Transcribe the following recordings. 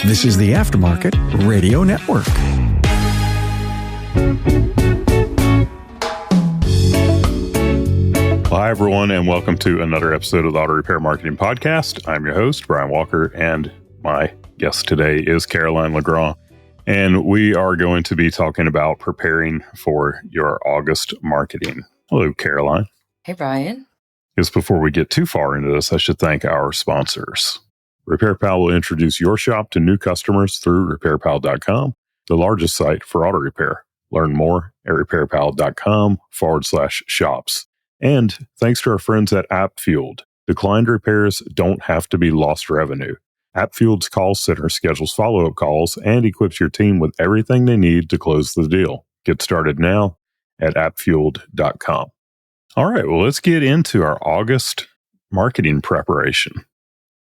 This is the Aftermarket Radio Network. Hi, everyone, and welcome to another episode of the Auto Repair Marketing Podcast. I'm your host, Brian Walker, and my guest today is Caroline Legrand. And we are going to be talking about preparing for your August marketing. Hello, Caroline. Hey, Brian. Just before we get too far into this, I should thank our sponsors. RepairPal will introduce your shop to new customers through RepairPal.com, the largest site for auto repair. Learn more at RepairPal.com/shops. And thanks to our friends at AppFueled, declined repairs don't have to be lost revenue. AppFueld's call center schedules follow-up calls and equips your team with everything they need to close the deal. Get started now at appfueled.com. All right, well, let's get into our August marketing preparation.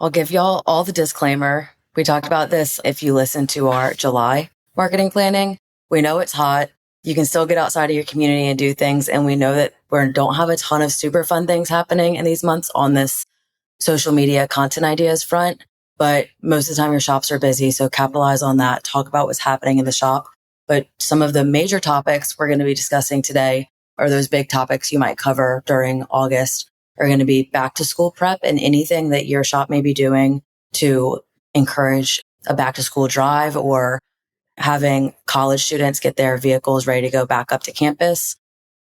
I'll give y'all all the disclaimer. We talked about this if you listen to our July marketing planning. We know it's hot. You can still get outside of your community and do things. And we know that we don't have a ton of super fun things happening in these months on this social media content ideas front. But most of the time your shops are busy. So capitalize on that. Talk about what's happening in the shop. But some of the major topics we're going to be discussing today are those big topics you might cover during August are going to be back to school prep and anything that your shop may be doing to encourage a back to school drive or having college students get their vehicles ready to go back up to campus,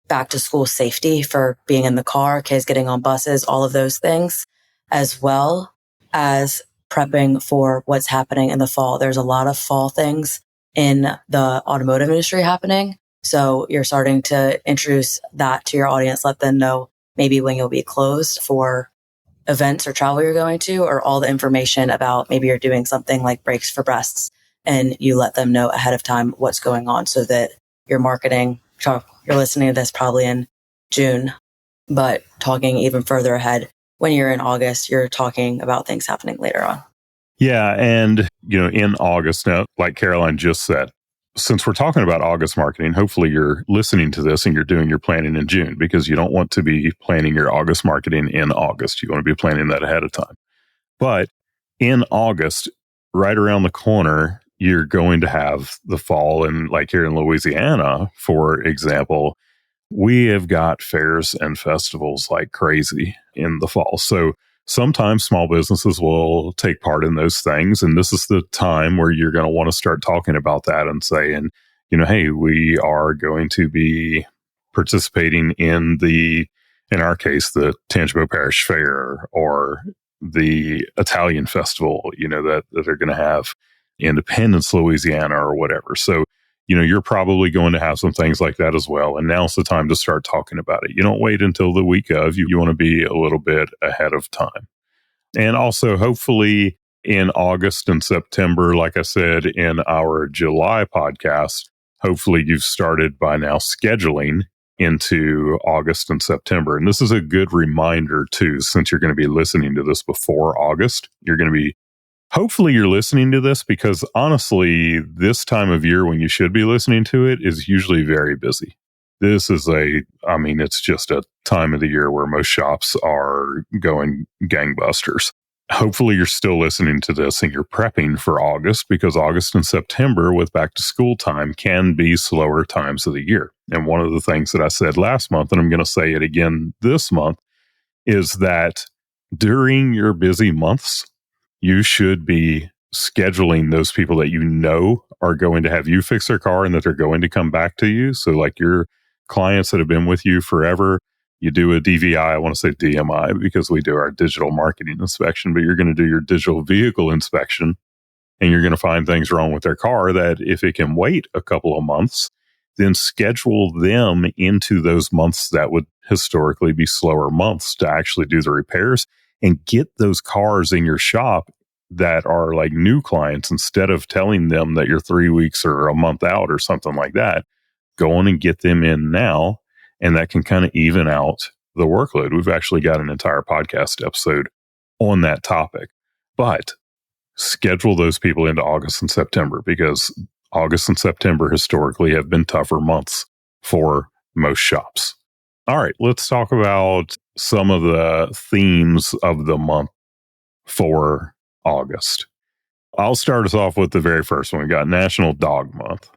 back to school safety for being in the car, kids getting on buses, all of those things, as well as prepping for what's happening in the fall. There's a lot of fall things in the automotive industry happening. So you're starting to introduce that to your audience, let them know maybe when you'll be closed for events or travel you're going to, or all the information about maybe you're doing something like brakes for breasts, and you let them know ahead of time what's going on so that your marketing, you're listening to this probably in June, but talking even further ahead, when you're in August, you're talking about things happening later on. Yeah. And, in August, now, like Caroline just said, since we're talking about August marketing, hopefully you're listening to this and you're doing your planning in June, because you don't want to be planning your August marketing in August. You want to be planning that ahead of time. But in August, right around the corner, you're going to have the fall. And like here in Louisiana, for example, we have got fairs and festivals like crazy in the fall. So sometimes small businesses will take part in those things. And this is the time where you're going to want to start talking about that and saying, hey, we are going to be participating in in our case, the Tangipahoa Parish Fair or the Italian Festival, that they're going to have Independence, Louisiana, or whatever. So, you're probably going to have some things like that as well. And now's the time to start talking about it. You don't wait until the week of. You want to be a little bit ahead of time. And also, hopefully, in August and September, like I said in our July podcast, hopefully you've started by now scheduling into August and September. And this is a good reminder, too, since you're going to be listening to this before August. Hopefully you're listening to this because honestly, this time of year when you should be listening to it is usually very busy. This is it's just a time of the year where most shops are going gangbusters. Hopefully you're still listening to this and you're prepping for August, because August and September with back to school time can be slower times of the year. And one of the things that I said last month, and I'm going to say it again this month, is that during your busy months, you should be scheduling those people that are going to have you fix their car and that they're going to come back to you. So like your clients that have been with you forever, you do a DVI, I want to say DMI because we do our digital marketing inspection, but you're going to do your digital vehicle inspection and you're going to find things wrong with their car that if it can wait a couple of months, then schedule them into those months that would historically be slower months to actually do the repairs. And get those cars in your shop that are like new clients, instead of telling them that you're 3 weeks or a month out or something like that. Go on and get them in now, and that can kind of even out the workload. We've actually got an entire podcast episode on that topic. But schedule those people into August and September, because August and September historically have been tougher months for most shops. All right, let's talk about some of the themes of the month for August. I'll start us off with the very first one. We got National Dog Month.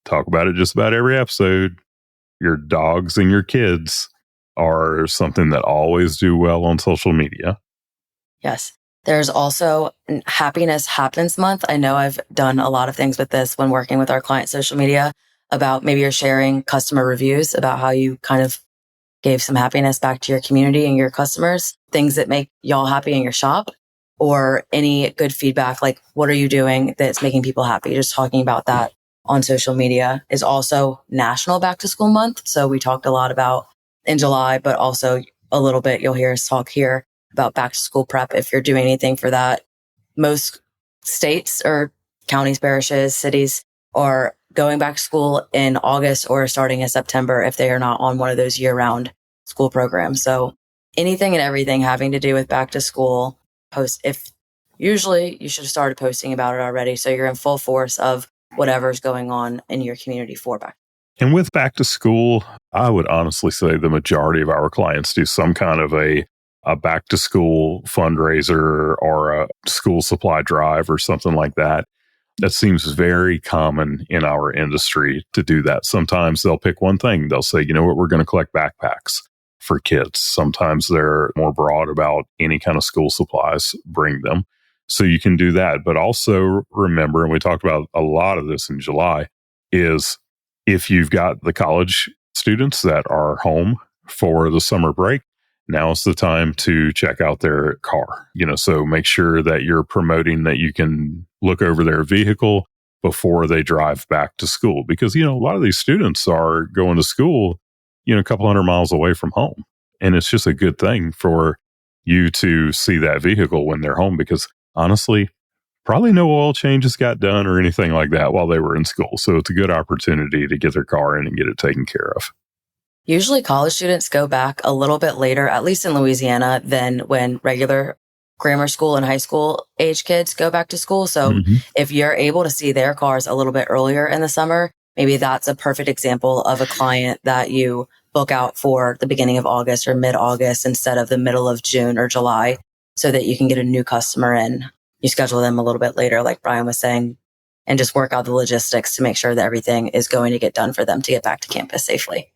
Talk about it just about every episode. Your dogs and your kids are something that always do well on social media. Yes. There's also Happiness Happens Month. I know I've done a lot of things with this when working with our client social media about maybe you're sharing customer reviews about how you kind of gave some happiness back to your community and your customers, things that make y'all happy in your shop, or any good feedback, like what are you doing that's making people happy? Just talking about that on social media. Is also National Back to School Month. So we talked a lot about in July, but also a little bit you'll hear us talk here about back to school prep if you're doing anything for that. Most states or counties, parishes, cities are going back to school in August or starting in September if they are not on one of those year-round school programs. So anything and everything having to do with back to school post, if usually you should have started posting about it already. So you're in full force of whatever's going on in your community for back. And with back to school, I would honestly say the majority of our clients do some kind of a back to school fundraiser or a school supply drive or something like that. That seems very common in our industry to do that. Sometimes they'll pick one thing. They'll say, you know what, we're going to collect backpacks for kids. Sometimes they're more broad about any kind of school supplies, bring them. So you can do that. But also remember, and we talked about a lot of this in July, is if you've got the college students that are home for the summer break, now's the time to check out their car. So make sure that you're promoting that you can look over their vehicle before they drive back to school. Because, a lot of these students are going to school, a couple hundred miles away from home. And it's just a good thing for you to see that vehicle when they're home, because honestly, probably no oil changes got done or anything like that while they were in school. So it's a good opportunity to get their car in and get it taken care of. Usually college students go back a little bit later, at least in Louisiana, than when regular grammar school and high school age kids go back to school. So if you're able to see their cars a little bit earlier in the summer, maybe that's a perfect example of a client that you book out for the beginning of August or mid-August instead of the middle of June or July, so that you can get a new customer in. You schedule them a little bit later, like Brian was saying, and just work out the logistics to make sure that everything is going to get done for them to get back to campus safely.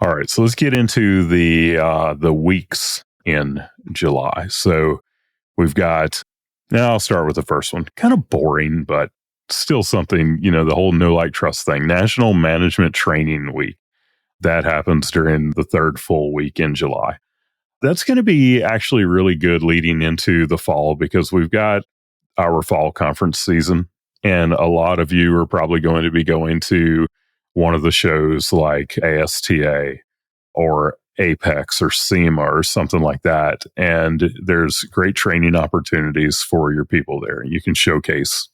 All right, so let's get into the weeks in July. So we've got, now I'll start with the first one. Kind of boring, but still something, the whole Know, Like, Trust thing. National Management Training Week. That happens during the third full week in July. That's going to be actually really good leading into the fall, because we've got our fall conference season. And a lot of you are probably going to be going to one of the shows like ASTA or Apex or SEMA or something like that. And there's great training opportunities for your people there. You can showcase,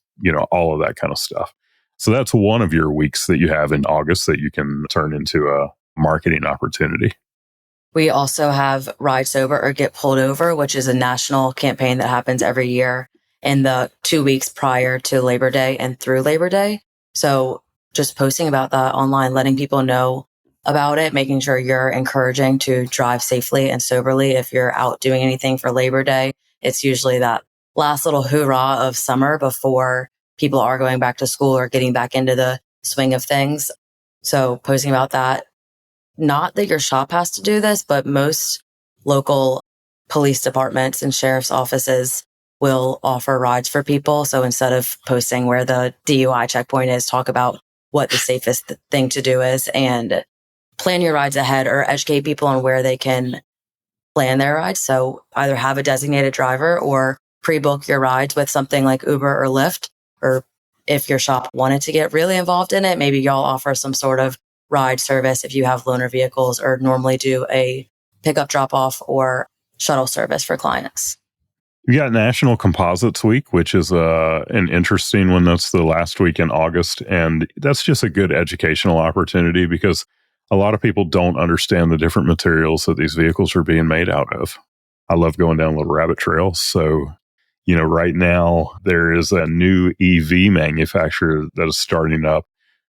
all of that kind of stuff. So that's one of your weeks that you have in August that you can turn into a marketing opportunity. We also have Ride Sober or Get Pulled Over, which is a national campaign that happens every year in the 2 weeks prior to Labor Day and through Labor Day. So just posting about that online, letting people know about it, making sure you're encouraging to drive safely and soberly. If you're out doing anything for Labor Day, it's usually that last little hoorah of summer before people are going back to school or getting back into the swing of things. So posting about that. Not that your shop has to do this, but most local police departments and sheriff's offices will offer rides for people. So instead of posting where the DUI checkpoint is, talk about what the safest thing to do is and plan your rides ahead or educate people on where they can plan their rides. So either have a designated driver or pre-book your rides with something like Uber or Lyft. Or if your shop wanted to get really involved in it, maybe y'all offer some sort of ride service if you have loaner vehicles, or normally do a pickup drop off or shuttle service for clients. We got National Composites Week, which is an interesting one. That's the last week in August. And that's just a good educational opportunity, because a lot of people don't understand the different materials that these vehicles are being made out of. I love going down little rabbit trails. So, right now there is a new EV manufacturer that is starting up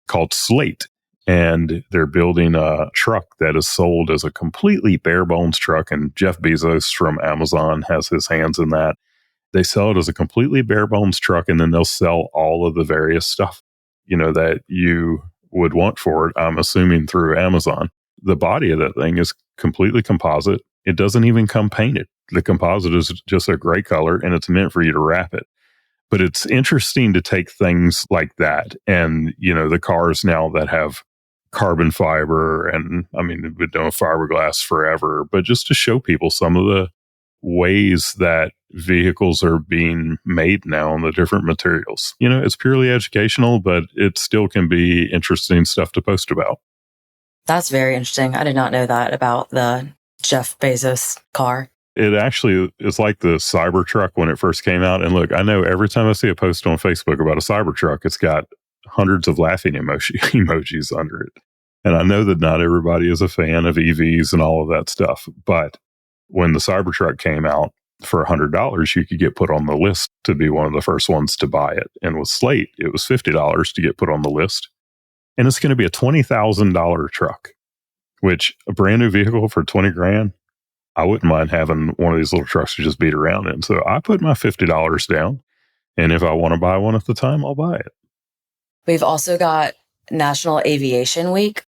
called Slate. And they're building a truck that is sold as a completely bare bones truck. And Jeff Bezos from Amazon has his hands in that. They sell it as a completely bare bones truck, and then they'll sell all of the various stuff, that you would want for it, I'm assuming through Amazon. The body of that thing is completely composite. It doesn't even come painted. The composite is just a gray color, and it's meant for you to wrap it. But it's interesting to take things like that and, the cars now that have carbon fiber, and we've been doing fiberglass forever, but just to show people some of the ways that vehicles are being made now and the different materials. It's purely educational, but it still can be interesting stuff to post about. That's very interesting. I did not know that about the Jeff Bezos car. It actually is like the Cybertruck when it first came out. And look, I know every time I see a post on Facebook about a Cybertruck, it's got hundreds of laughing emojis under it. And I know that not everybody is a fan of EVs and all of that stuff. But when the Cybertruck came out, for $100, you could get put on the list to be one of the first ones to buy it. And with Slate, it was $50 to get put on the list. And it's going to be a $20,000 truck, which a brand new vehicle for $20,000, I wouldn't mind having one of these little trucks to just beat around in. So I put my $50 down. And if I want to buy one at the time, I'll buy it. We've also got National Aviation Week.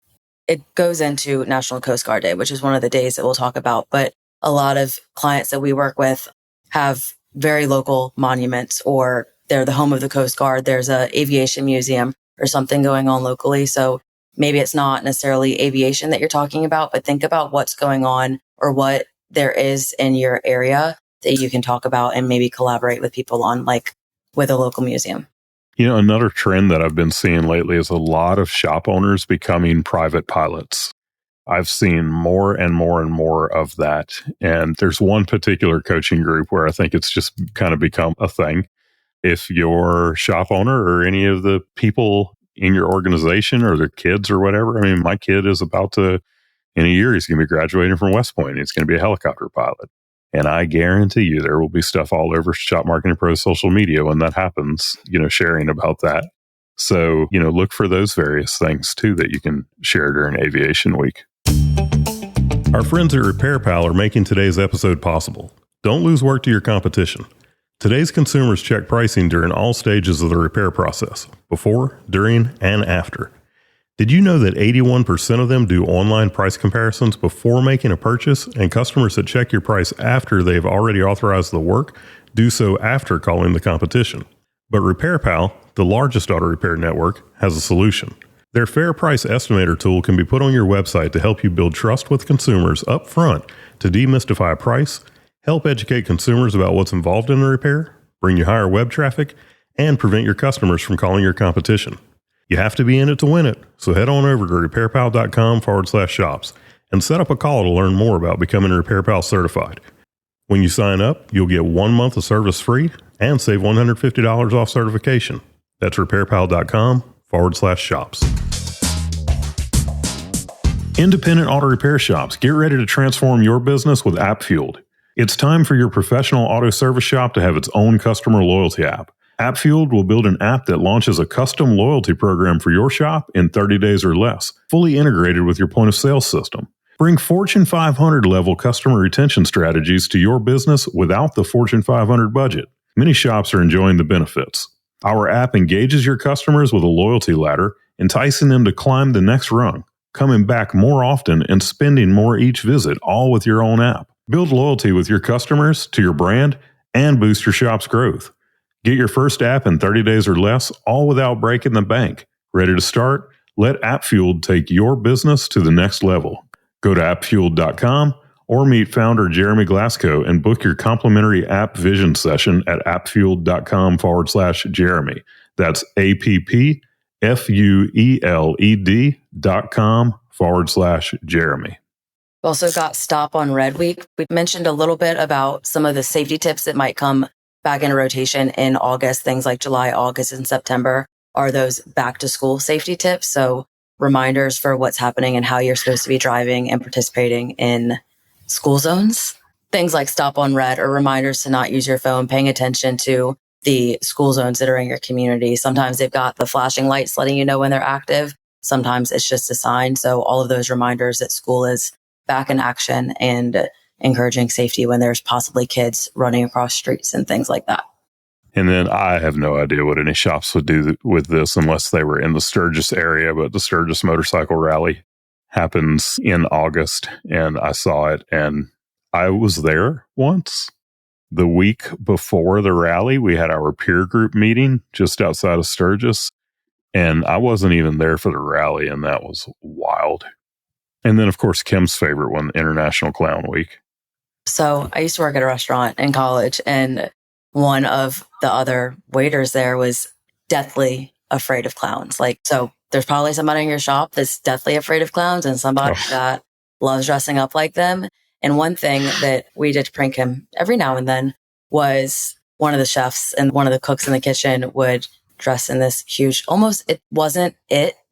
It goes into National Coast Guard Day, which is one of the days that we'll talk about. But a lot of clients that we work with have very local monuments, or they're the home of the Coast Guard. There's an aviation museum or something going on locally. So maybe it's not necessarily aviation that you're talking about, but think about what's going on or what there is in your area that you can talk about and maybe collaborate with people on, like with a local museum. Another trend that I've been seeing lately is a lot of shop owners becoming private pilots. I've seen more and more and more of that. And there's one particular coaching group where I think it's just kind of become a thing. If your shop owner or any of the people in your organization or their kids or whatever, my kid is about to, in a year, he's going to be graduating from West Point. He's going to be a helicopter pilot. And I guarantee you there will be stuff all over Shop Marketing Pro's social media when that happens, sharing about that. So, look for those various things too that you can share during Aviation Week. Our friends at RepairPal are making today's episode possible. Don't lose work to your competition. Today's consumers check pricing during all stages of the repair process, before, during, and after. Did you know that 81% of them do online price comparisons before making a purchase, and customers that check your price after they've already authorized the work do so after calling the competition? But RepairPal, the largest auto repair network, has a solution. Their Fair Price Estimator tool can be put on your website to help you build trust with consumers up front to demystify price, help educate consumers about what's involved in the repair, bring you higher web traffic, and prevent your customers from calling your competition. You have to be in it to win it, so head on over to repairpal.com/shops and set up a call to learn more about becoming RepairPal certified. When you sign up, you'll get 1 month of service free and save $150 off certification. That's repairpal.com/shops. Independent auto repair shops, get ready to transform your business with App Fueled. It's time for your professional auto service shop to have its own customer loyalty app. App Fueled will build an app that launches a custom loyalty program for your shop in 30 days or less, fully integrated with your point of sale system. Bring Fortune 500 level customer retention strategies to your business without the Fortune 500 budget. Many shops are enjoying the benefits. Our app engages your customers with a loyalty ladder, enticing them to climb the next rung, coming back more often and spending more each visit, all with your own app. Build loyalty with your customers to your brand and boost your shop's growth. Get your first app in 30 days or less, all without breaking the bank. Ready to start? Let AppFueled take your business to the next level. Go to appfueled.com or meet founder Jeremy Glasgow and book your complimentary app vision session at appfueled.com/Jeremy. That's appfueled.com/Jeremy. We also got Stop on Red Week. We mentioned a little bit about some of the safety tips that might come back into rotation in August. Things like July, August, and September are those back to school safety tips. So reminders for what's happening and how you're supposed to be driving and participating in school zones. Things like Stop on Red or reminders to not use your phone, paying attention to the school zones that are in your community. Sometimes they've got the flashing lights letting you know when they're active. Sometimes it's just a sign. So all of those reminders that school is back in action and encouraging safety when there's possibly kids running across streets and things like that. And then I have no idea what any shops would do with this unless they were in the Sturgis area, but the Sturgis Motorcycle Rally happens in August, and I saw it, and I was there once. The week before the rally, we had our peer group meeting just outside of Sturgis, and I wasn't even there for the rally, and that was wild. And then, of course, Kim's favorite one, International Clown Week. So I used to work at a restaurant in college, and one of the other waiters there was deathly afraid of clowns. So there's probably somebody in your shop that's deathly afraid of clowns and somebody that loves dressing up like them. And one thing that we did to prank him every now and then was one of the chefs and one of the cooks in the kitchen would dress in this huge, it wasn't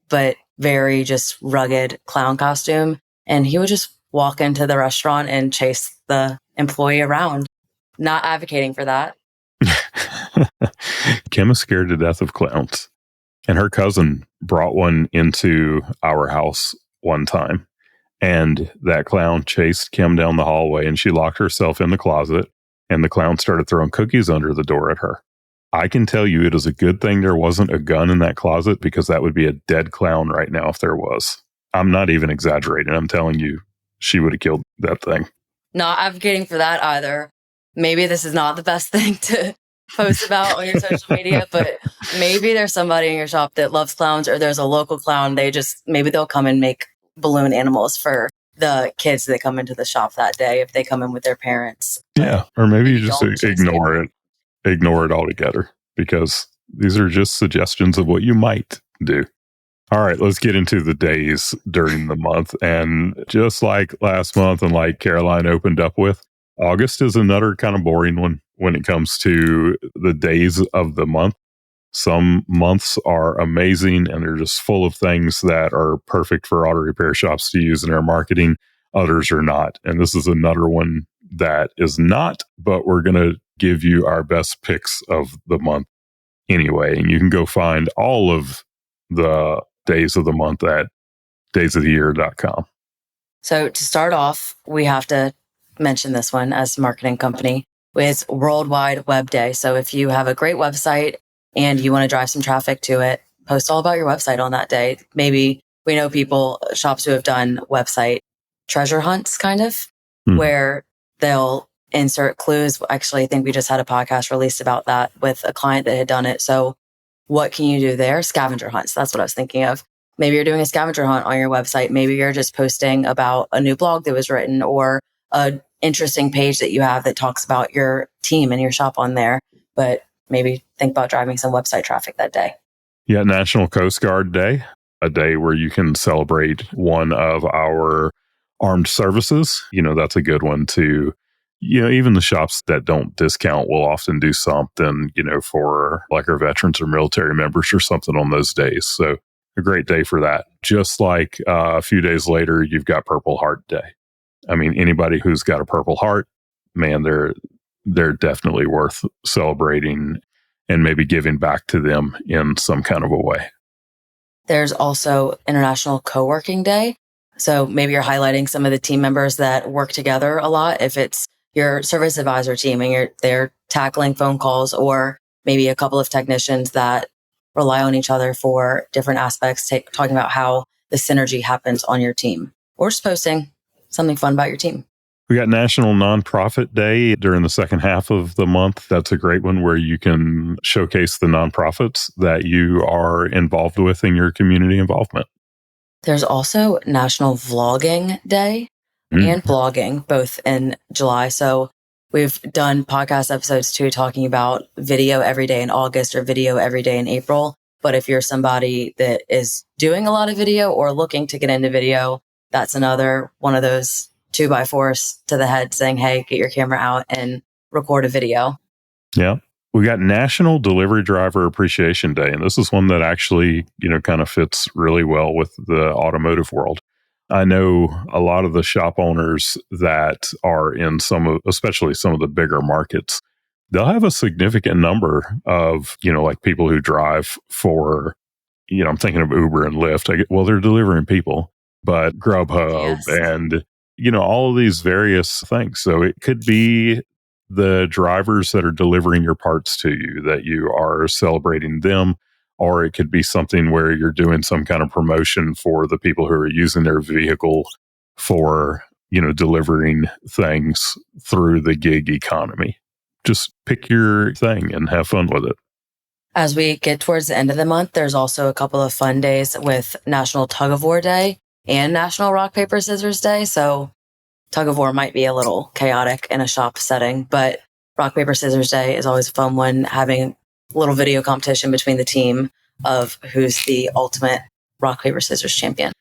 but very just rugged clown costume. And he would just walk into the restaurant and chase the employee around. Not advocating for that. Kim is scared to death of clowns. And her cousin brought one into our house one time. And that clown chased Kim down the hallway, and she locked herself in the closet, and the clown started throwing cookies under the door at her. I can tell you it is a good thing there wasn't a gun in that closet, because that would be a dead clown right now if there was. I'm not even exaggerating. I'm telling you, she would have killed that thing. Not advocating for that either. Maybe this is not the best thing to post about on your social media, but maybe there's somebody in your shop that loves clowns, or there's a local clown. Maybe they'll come and make balloon animals for the kids that come into the shop that day if they come in with their parents. Yeah. Or maybe you just ignore it altogether, because these are just suggestions of what you might do. All right, let's get into the days during the month. And just like last month and like Caroline opened up with, August is another kind of boring one when it comes to the days of the month. Some months are amazing and they're just full of things that are perfect for auto repair shops to use in their marketing. Others are not. And this is another one that is not, but we're going to give you our best picks of the month anyway. And you can go find all of the days of the month at daysoftheyear.com. So to start off, we have to mention this one as a marketing company. It's Worldwide Web Day. So if you have a great website and you want to drive some traffic to it, post all about your website on that day. Maybe we know shops who have done website treasure hunts kind of, where they'll insert clues. Actually, I think we just had a podcast released about that with a client that had done it. So what can you do there? Scavenger hunts. That's what I was thinking of. Maybe you're doing a scavenger hunt on your website. Maybe you're just posting about a new blog that was written or an interesting page that you have that talks about your team and your shop on there. But maybe think about driving some website traffic that day. Yeah, National Coast Guard Day, a day where you can celebrate one of our armed services. That's a good one to, even the shops that don't discount will often do something, for like our veterans or military members or something on those days. So a great day for that. Just like a few days later, you've got Purple Heart Day. I mean, anybody who's got a Purple Heart, man, they're definitely worth celebrating and maybe giving back to them in some kind of a way. There's also International Coworking Day. So maybe you're highlighting some of the team members that work together a lot. If it's your service advisor team and they're tackling phone calls, or maybe a couple of technicians that rely on each other for different aspects, talking about how the synergy happens on your team, or just posting something fun about your team. We got National Nonprofit Day during the second half of the month. That's a great one where you can showcase the nonprofits that you are involved with in your community involvement. There's also National Vlogging Day and blogging, both in July. So we've done podcast episodes too, talking about video every day in August or video every day in April. But if you're somebody that is doing a lot of video or looking to get into video, that's another one of those 2x4s to the head saying, hey, get your camera out and record a video. Yeah. We got National Delivery Driver Appreciation Day. And this is one that actually, kind of fits really well with the automotive world. I know a lot of the shop owners that are in especially some of the bigger markets, they'll have a significant number of, like people who drive for, I'm thinking of Uber and Lyft. They're delivering people, but Grubhub and all of these various things. So it could be the drivers that are delivering your parts to you, that you are celebrating them, or it could be something where you're doing some kind of promotion for the people who are using their vehicle for, delivering things through the gig economy. Just pick your thing and have fun with it. As we get towards the end of the month, there's also a couple of fun days with National Tug of War Day and National Rock, Paper, Scissors Day. So Tug of War might be a little chaotic in a shop setting, but Rock, Paper, Scissors Day is always a fun one, having a little video competition between the team of who's the ultimate Rock, Paper, Scissors champion.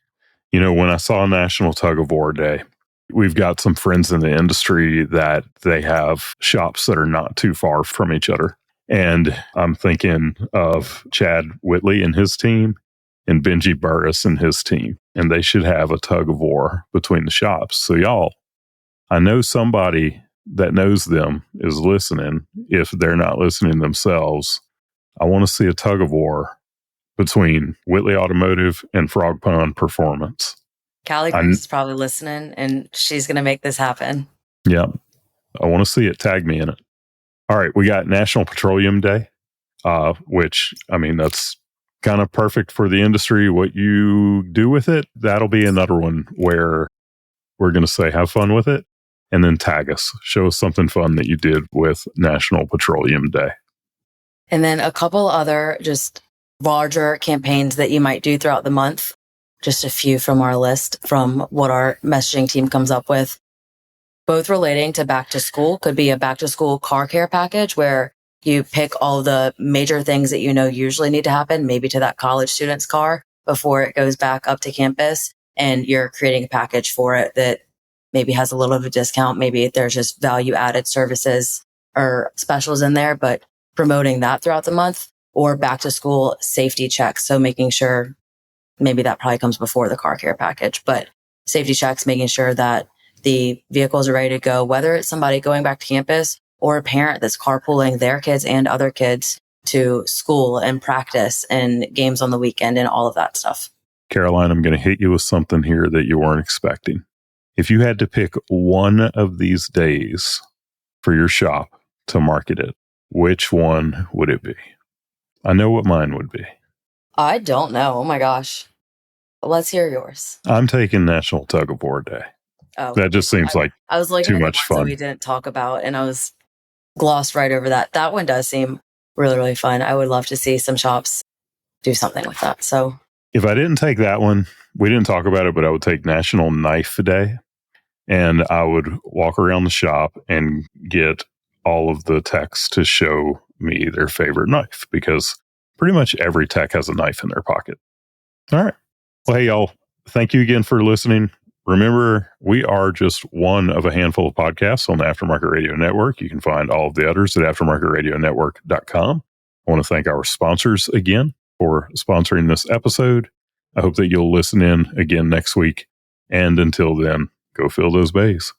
When I saw National Tug of War Day, we've got some friends in the industry that they have shops that are not too far from each other. And I'm thinking of Chad Whitley and his team and Benji Burris and his team. And they should have a tug of war between the shops. So y'all, I know somebody that knows them is listening. If they're not listening themselves, I want to see a tug of war between Whitley Automotive and Frog Pond Performance. Callie Grace is probably listening, and she's going to make this happen. Yeah. I want to see it. Tag me in it. All right. We got National Petroleum Day, which, that's kind of perfect for the industry. What you do with it, that'll be another one where we're going to say, have fun with it. And then tag us. Show us something fun that you did with National Petroleum Day. And then a couple other just larger campaigns that you might do throughout the month. Just a few from our list from what our messaging team comes up with. Both relating to back to school. Could be a back to school car care package where you pick all the major things that usually need to happen, maybe to that college student's car before it goes back up to campus. And you're creating a package for it that maybe has a little bit of a discount. Maybe there's just value added services or specials in there, but promoting that throughout the month. Or back to school safety checks. So making sure, maybe that probably comes before the car care package, but safety checks, making sure that the vehicles are ready to go, whether it's somebody going back to campus or a parent that's carpooling their kids and other kids to school and practice and games on the weekend and all of that stuff. Caroline, I'm going to hit you with something here that you weren't expecting. If you had to pick one of these days for your shop to market it, which one would it be? I know what mine would be. I don't know. Oh my gosh. Let's hear yours. I'm taking National Tug of War Day. Oh, that just seems like I was looking too at much fun. That we didn't talk about, and I was glossed right over that. That one does seem really, really fun. I would love to see some shops do something with that. So if I didn't take that one, we didn't talk about it, but I would take National Knife Day, and I would walk around the shop and get all of the techs to show me their favorite knife, because pretty much every tech has a knife in their pocket. All right. Well, hey, y'all, thank you again for listening. Remember, we are just one of a handful of podcasts on the Aftermarket Radio Network. You can find all of the others at aftermarketradionetwork.com. I want to thank our sponsors again for sponsoring this episode. I hope that you'll listen in again next week. And until then, go fill those bays.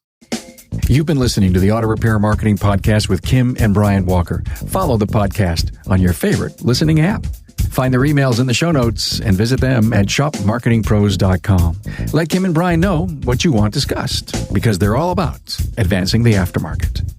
You've been listening to the Auto Repair Marketing Podcast with Kim and Brian Walker. Follow the podcast on your favorite listening app. Find their emails in the show notes and visit them at shopmarketingpros.com. Let Kim and Brian know what you want discussed, because they're all about advancing the aftermarket.